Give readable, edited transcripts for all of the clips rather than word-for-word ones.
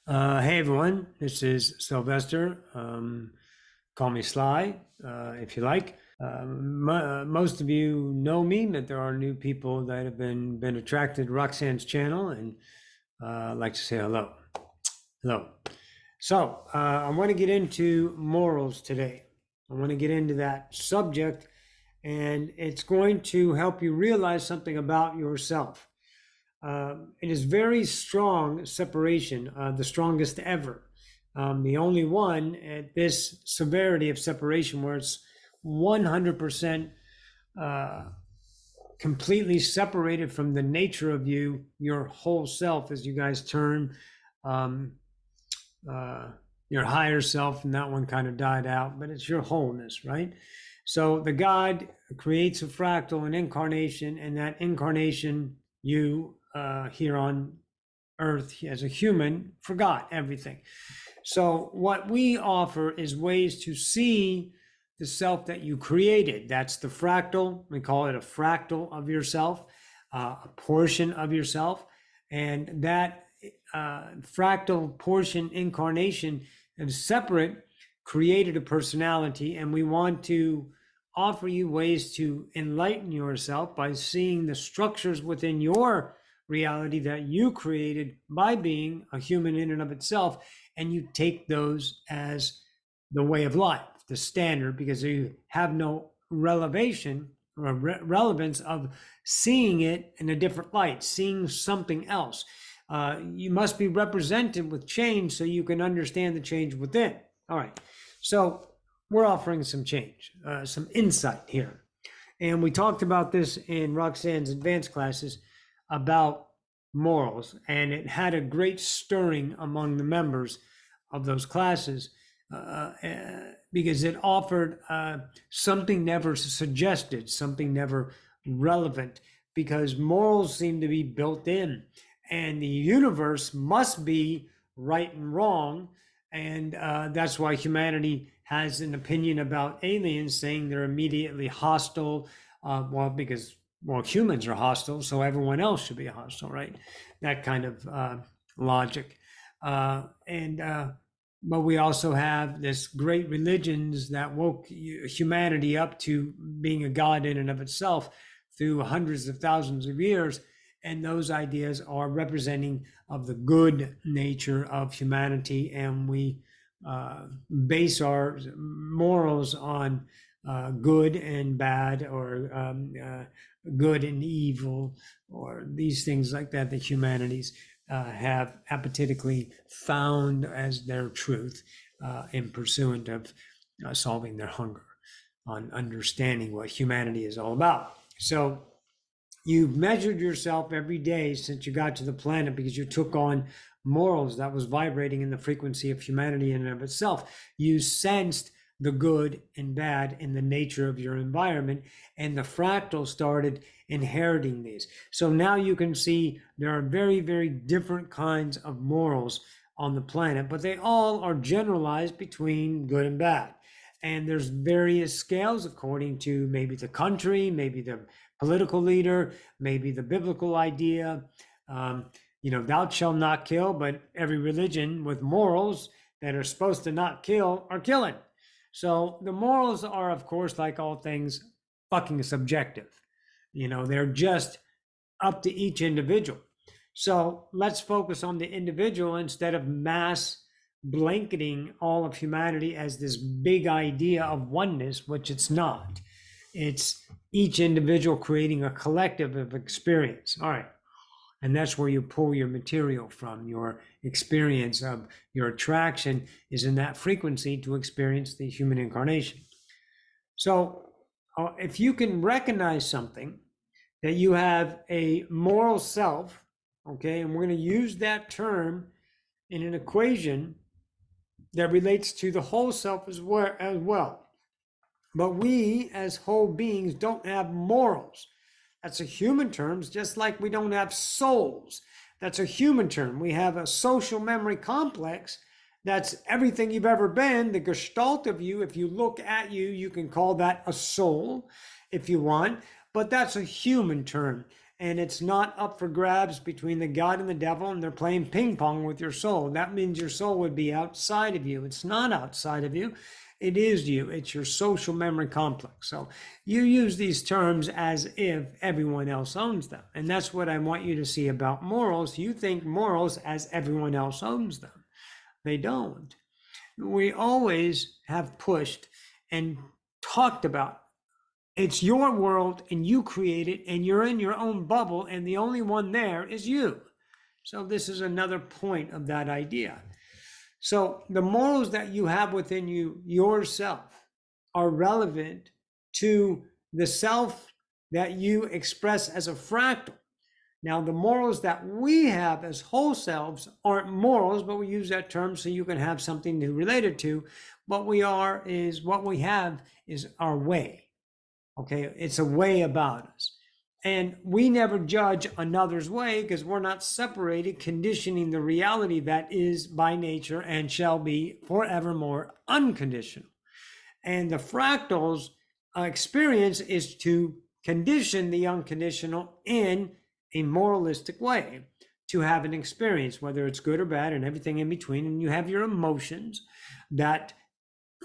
Hey everyone, this is Sylvester. Call me Sly if you like. Most of you know me, but there are new people that have been attracted to Roxanne's channel, and I'd like to say hello. Hello. So I want to get into morals today. I want to get into that subject, and it's going to help you realize something about yourself. It is very strong separation, the strongest ever. The only one at this severity of separation where it's 100% uh, completely separated from the nature of you, your whole self, as you guys term um, uh, your higher self, and that one kind of died out, but it's your wholeness, right? So the God creates a fractal, an incarnation, and that incarnation, you here on earth as a human, forgot everything. So what we offer is ways to see the self that you created. That's the fractal. We call it a fractal of yourself, a portion of yourself. And that fractal portion incarnation is separate, created a personality. And we want to offer you ways to enlighten yourself by seeing the structures within your reality that you created by being a human in and of itself, and you take those as the way of life, the standard, because you have no relevation or relevance of seeing it in a different light, seeing something else. You must be represented with change so you can understand the change within. All right. So we're offering some change, some insight here. And we talked about this in Roxanne's advanced classes about morals, and it had a great stirring among the members of those classes because it offered something never suggested, something never relevant, because morals seem to be built in, and the universe must be right and wrong. And that's why humanity has an opinion about aliens, saying they're immediately hostile. Because humans are hostile, so everyone else should be hostile, right? That kind of logic. But we also have this great religions that woke humanity up to being a god in and of itself through hundreds of thousands of years. And those ideas are representing of the good nature of humanity. And we base our morals on good and bad, or good and evil, or these things like that, the humanities have apathetically found as their truth in pursuant of solving their hunger on understanding what humanity is all about. So you've measured yourself every day since you got to the planet because you took on morals that was vibrating in the frequency of humanity in and of itself. You sensed the good and bad in the nature of your environment, and the fractal started inheriting these. So now you can see there are very, very different kinds of morals on the planet, but they all are generalized between good and bad. And there's various scales according to maybe the country, maybe the political leader, maybe the biblical idea. Thou shalt not kill, but every religion with morals that are supposed to not kill are killing. So the morals are, of course, like all things, fucking subjective. They're just up to each individual. So let's focus on the individual instead of mass blanketing all of humanity as this big idea of oneness, which it's not. It's each individual creating a collective of experience. All right. And that's where you pull your material from. Your experience of your attraction is in that frequency to experience the human incarnation. So if you can recognize something, that you have a moral self, okay, and we're going to use that term in an equation that relates to the whole self as well. But we, as whole beings, don't have morals. That's a human term, just like we don't have souls. That's a human term. We have a social memory complex. That's everything you've ever been, the gestalt of you. If you look at you, you can call that a soul if you want, but that's a human term. and it's not up for grabs between the God and the devil, and they're playing ping pong with your soul. That means your soul would be outside of you. It's not outside of you. It is you. It's your social memory complex. So you use these terms as if everyone else owns them. And that's what I want you to see about morals. You think morals as everyone else owns them. They don't. We always have pushed and talked about it's your world and you create it and you're in your own bubble and the only one there is you. So this is another point of that idea. So the morals that you have within you yourself are relevant to the self that you express as a fractal. Now, the morals that we have as whole selves aren't morals, but we use that term so you can have something to relate it to. What we have is our way. Okay, it's a way about us. And we never judge another's way because we're not separated, conditioning the reality that is by nature and shall be forevermore unconditional. And the fractals experience is to condition the unconditional in a moralistic way to have an experience, whether it's good or bad and everything in between. And you have your emotions that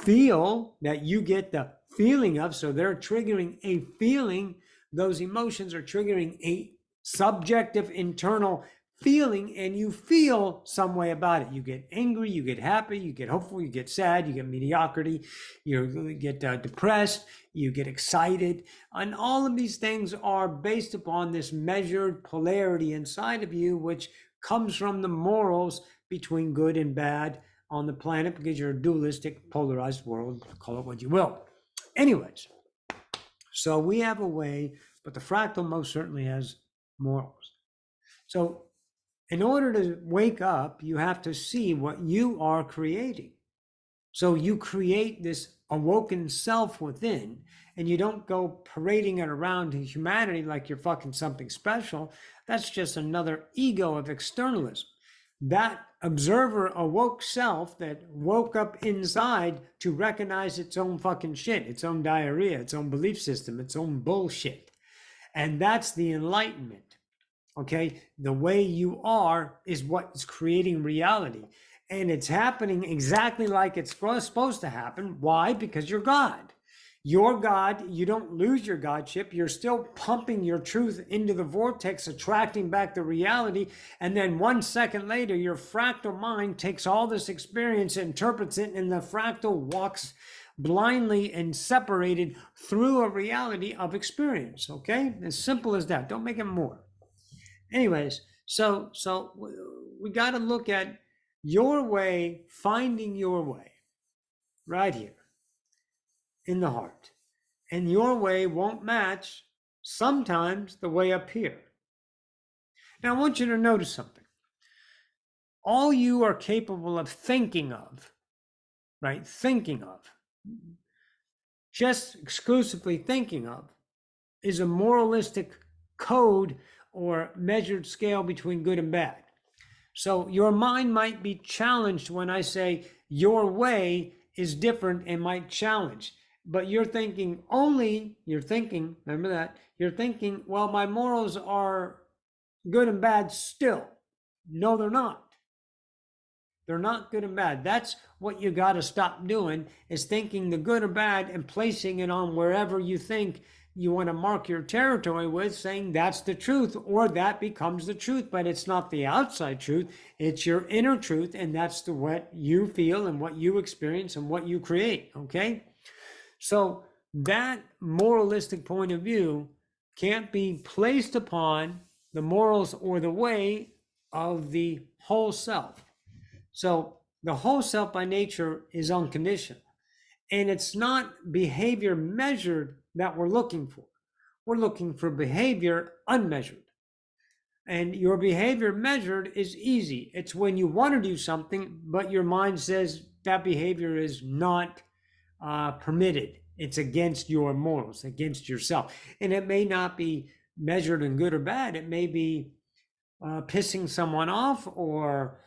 feel that you get the feeling of, so they're triggering a feeling. Those emotions are triggering a subjective internal feeling, and you feel some way about it. You get angry, you get happy, you get hopeful, you get sad, you get mediocrity, you get depressed, you get excited. And all of these things are based upon this measured polarity inside of you, which comes from the morals between good and bad on the planet, because you're a dualistic, polarized world, call it what you will. Anyways, so we have a way, but the fractal most certainly has morals. So in order to wake up, you have to see what you are creating. So you create this awoken self within, and you don't go parading it around to humanity like you're fucking something special. That's just another ego of externalism. That observer awoke self that woke up inside to recognize its own fucking shit, its own diarrhea, its own belief system, its own bullshit. And that's the enlightenment. Okay, the way you are is what is creating reality. And it's happening exactly like it's supposed to happen. Why? Because you're God. You're God. You don't lose your Godship. You're still pumping your truth into the vortex, attracting back the reality. And then 1 second later, your fractal mind takes all this experience, interprets it, and the fractal walks blindly and separated through a reality of experience. Okay? As simple as that. Don't make it more. Anyways, so we got to look at your way, finding your way right here in the heart. And your way won't match sometimes the way up here. Now, I want you to notice something. All you are capable of thinking of, right? Thinking of, just exclusively thinking of, is a moralistic code or measured scale between good and bad. So your mind might be challenged when I say your way is different and might challenge. But you're thinking, remember that, you're thinking, well, my morals are good and bad still. No, they're not. They're not good and bad. That's what you got to stop doing, is thinking the good or bad and placing it on wherever you think you want to mark your territory with, saying that's the truth, or that becomes the truth. But it's not the outside truth. It's your inner truth, and that's what you feel and what you experience and what you create, okay? So that moralistic point of view can't be placed upon the morals or the way of the whole self. So the whole self by nature is unconditional. And it's not behavior measured that we're looking for. We're looking for behavior unmeasured. And your behavior measured is easy. It's when you want to do something, but your mind says that behavior is not permitted. It's against your morals, against yourself. And it may not be measured in good or bad. It may be pissing someone off, or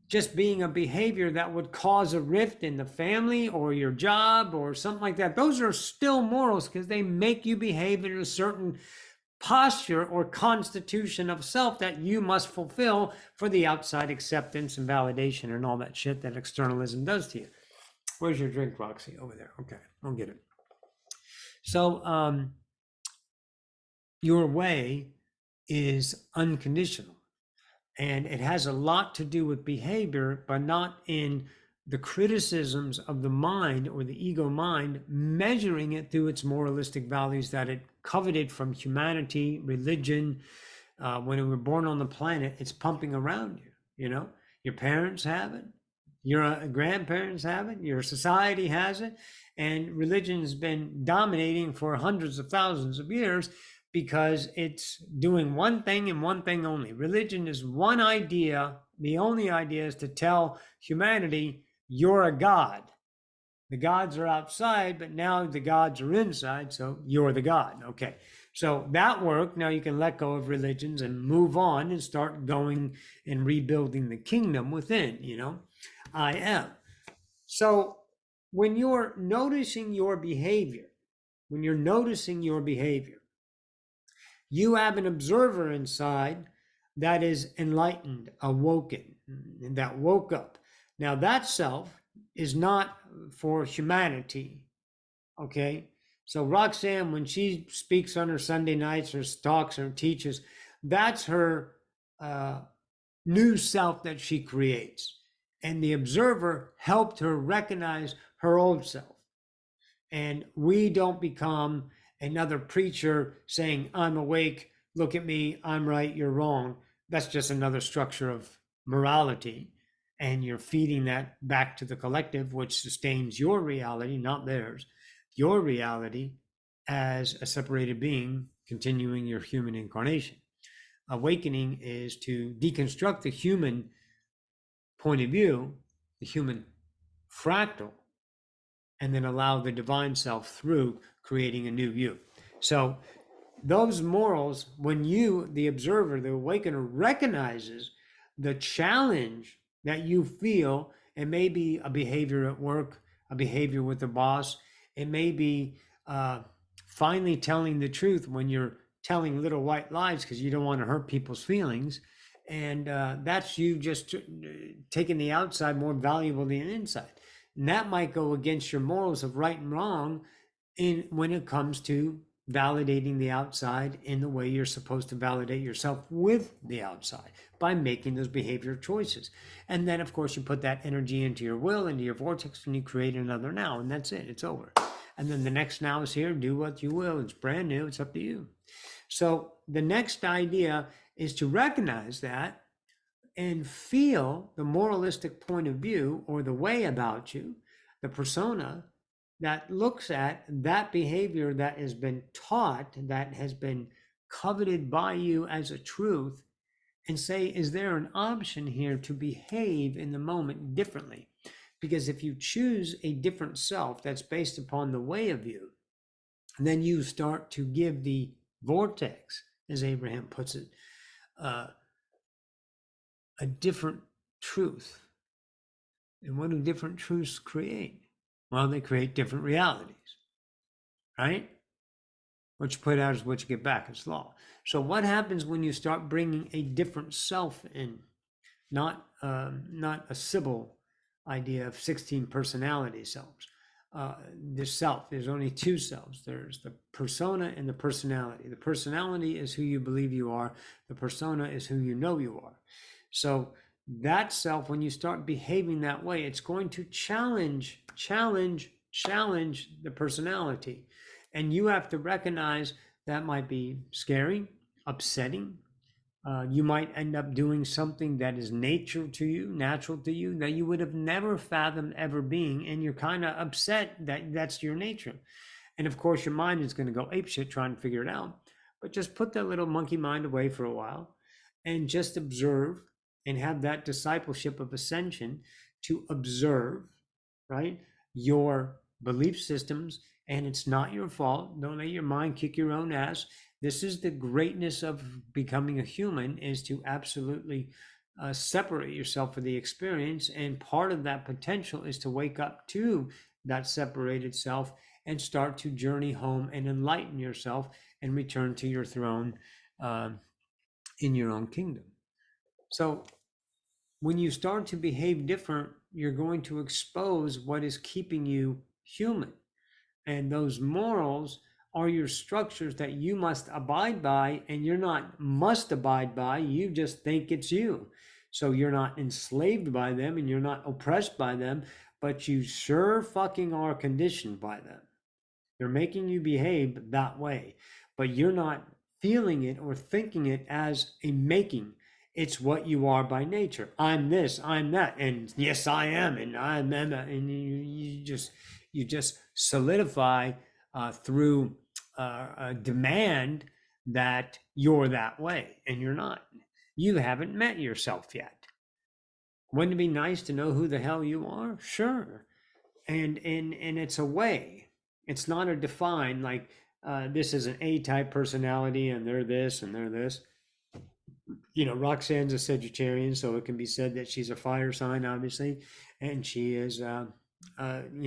just being a behavior that would cause a rift in the family or your job or something like that. Those are still morals because they make you behave in a certain posture or constitution of self that you must fulfill for the outside acceptance and validation and all that shit that externalism does to you. Where's your drink, Roxy? Over there. Okay, I'll get it. So your way is unconditional, and it has a lot to do with behavior, but not in the criticisms of the mind or the ego mind, measuring it through its moralistic values that it coveted from humanity, religion. When we were born on the planet, it's pumping around you. You know, your parents have it, your grandparents have it, your society has it, and religion has been dominating for hundreds of thousands of years because it's doing one thing and one thing only. Religion is one idea. The only idea is to tell humanity, you're a god. The gods are outside, but now the gods are inside, so you're the god. Okay. So that worked. Now you can let go of religions and move on and start going and rebuilding the kingdom within, you know. I am. So when you're noticing your behavior, you have an observer inside that is enlightened, awoken, that woke up. Now that self is not for humanity, okay? So Roxanne, when she speaks on her Sunday nights or talks or teaches, that's her new self that she creates. And the observer helped her recognize her old self. And we don't become another preacher saying, I'm awake, look at me, I'm right, you're wrong. That's just another structure of morality. And you're feeding that back to the collective, which sustains your reality, not theirs, your reality as a separated being, continuing your human incarnation. Awakening is to deconstruct the human point of view, the human fractal, and then allow the divine self through creating a new you. So those morals, when you, the observer, the awakener, recognizes the challenge that you feel, it may be a behavior at work, a behavior with the boss, it may be finally telling the truth when you're telling little white lies because you don't want to hurt people's feelings. And that's you just taking the outside more valuable than the inside. And that might go against your morals of right and wrong when it comes to validating the outside in the way you're supposed to validate yourself with the outside by making those behavioral choices. And then, of course, you put that energy into your will, into your vortex, and you create another now, and that's it. It's over. And then the next now is here. Do what you will. It's brand new. It's up to you. So the next idea is to recognize that and feel the moralistic point of view or the way about you, the persona that looks at that behavior that has been taught, that has been coveted by you as a truth, and say, is there an option here to behave in the moment differently? Because if you choose a different self that's based upon the way of you, then you start to give the vortex, as Abraham puts it, a different truth. And what do different truths create? Well, they create different realities, right? What you put out is what you get back. It's law. So what happens when you start bringing a different self in? Not a Sybil idea of 16 personality selves. There's only two selves. There's the persona and the personality. The personality is who you believe you are. The persona is who you know you are. So that self, when you start behaving that way, it's going to challenge the personality. And you have to recognize that might be scary, upsetting. You might end up doing something that is natural to you, that you would have never fathomed ever being. And you're kind of upset that that's your nature. And of course, your mind is going to go apeshit trying to figure it out. But just put that little monkey mind away for a while and just observe and have that discipleship of ascension to observe, right, your belief systems. And it's not your fault. Don't let your mind kick your own ass. This is the greatness of becoming a human, is to absolutely separate yourself from the experience. And part of that potential is to wake up to that separated self and start to journey home and enlighten yourself and return to your throne in your own kingdom. So when you start to behave different, you're going to expose what is keeping you human. And those morals are your structures that you must abide by, and you're not must abide by, you just think it's you. So you're not enslaved by them and you're not oppressed by them, but you sure fucking are conditioned by them. They're making you behave that way, but you're not feeling it or thinking it as a making. It's what you are by nature. I'm this, I'm that, and yes, I am, and I'm that, and you just solidify through a demand that you're that way, and you're not. You haven't met yourself yet. Wouldn't it be nice to know who the hell you are? Sure. And it's a way. It's not a define like this is an A-type personality and they're this and they're this. You know, Roxanne's a Sagittarian, so it can be said that she's a fire sign, obviously, and she is, you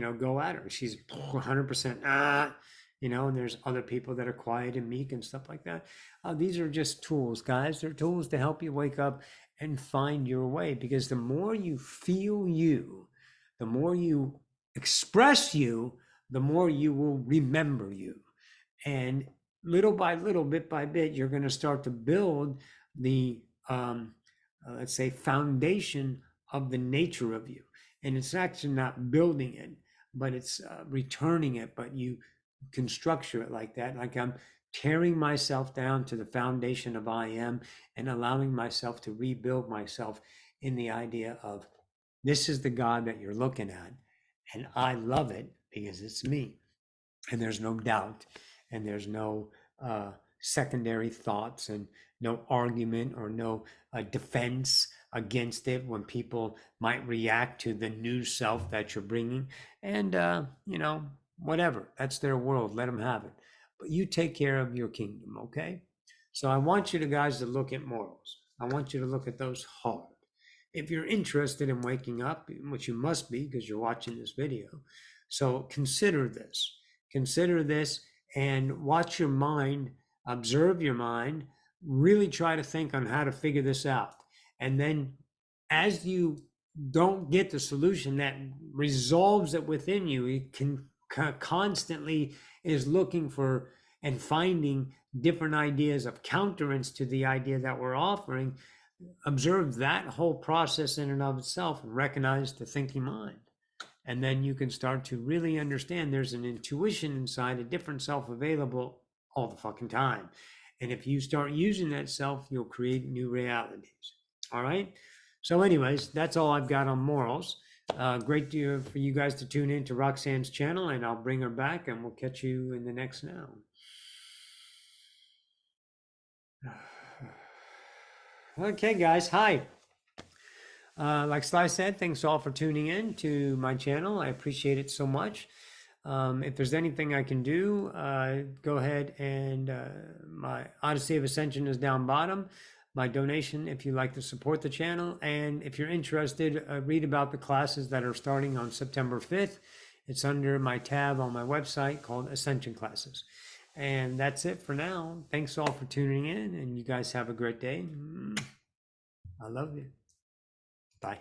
know, go at her. She's 100% you know, and there's other people that are quiet and meek and stuff like that. These are just tools, guys. They're tools to help you wake up and find your way, because the more you feel you, the more you express you, the more you will remember you. And little by little, bit by bit, you're going to start to build the, let's say, foundation of the nature of you. And it's actually not building it, but it's returning it. But you can structure it like that. Like I'm tearing myself down to the foundation of I am and allowing myself to rebuild myself in the idea of this is the God that you're looking at. And I love it because it's me. And there's no doubt and there's no secondary thoughts and no argument or no defense against it when people might react to the new self that you're bringing. And, you know, whatever, that's their world. Let them have it. But you take care of your kingdom, okay? So I want you to guys to look at morals. I want you to look at those hard. If you're interested in waking up, which you must be because you're watching this video, so consider this. Consider this and watch your mind, observe your mind, really try to think on how to figure this out. And then as you don't get the solution that resolves it within you, it can constantly is looking for and finding different ideas of counterance to the idea that we're offering. Observe that whole process in and of itself and recognize the thinking mind. And then you can start to really understand there's an intuition inside, a different self available all the fucking time. And if you start using that self, you'll create new realities. All right. So anyways, that's all I've got on morals. Great for you guys to tune in to Roxanne's channel, and I'll bring her back and we'll catch you in the next now. Okay, guys. Hi. Like Sly said, thanks all for tuning in to my channel. I appreciate it so much. If there's anything I can do, go ahead and my Odyssey of Ascension is down bottom. My donation, if you like to support the channel. And if you're interested, read about the classes that are starting on September 5th. It's under my tab on my website called Ascension Classes. And that's it for now. Thanks all for tuning in, and you guys have a great day. I love you. Bye.